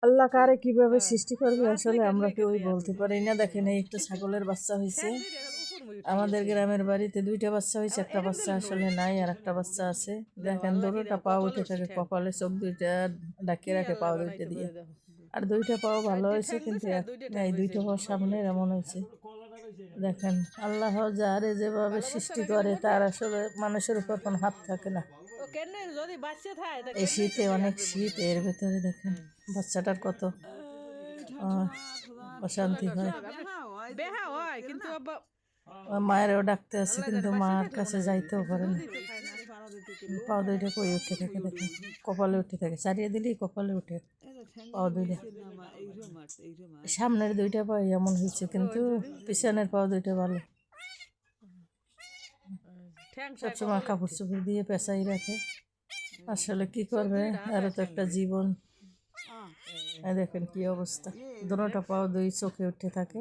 আল্লাহ কারে কিভাবে সৃষ্টি করবে আসলে আমরা কেউই বলতে পারি না। দেখেন এই একটা ছাগলের বাচ্চা হয়েছে আমাদের গ্রামের বাড়িতে, দুইটা বাচ্চা হয়েছে, একটা বাচ্চা আসলে নাই আর একটা বাচ্চা আছে। দেখেন দুটোটা পা উঠে থাকে, কপালে চোখ দুইটা ডাকিয়ে রাখে পাও দুইটা দিয়ে, আর দুইটা পাও ভালো হয়েছে কিন্তু এই দুইটা পাও সামনে এমন হয়েছে। দেখেন আল্লাহ যারে যেভাবে সৃষ্টি করে তার আসলে মানুষের উপর কোনো হাত থাকে না। এই শীতে অনেক শীত, এর ভেতরে দেখেন বাচ্চাটার কত অশান্তি হয়। মায়েরও ডাকতে আছে কিন্তু মার কাছে যাইতেও পারে না। পাও দুইটা কই উঠে থাকে, দেখেন কপালে উঠে থাকে, চারিয়ে দিলেই কপালে উঠে পাও দুইটা। সামনের দুইটা পাও এমন হয়েছে কিন্তু পিছনের পাও দুইটা ভালো। সবসময় কাপড় চোপড় দিয়ে পেঁচাই রাখে। আসলে কি করবে, আরো তো একটা জীবন। দেখেন কি অবস্থা, দুটোটা পাও দুই চোখে উঠে থাকে।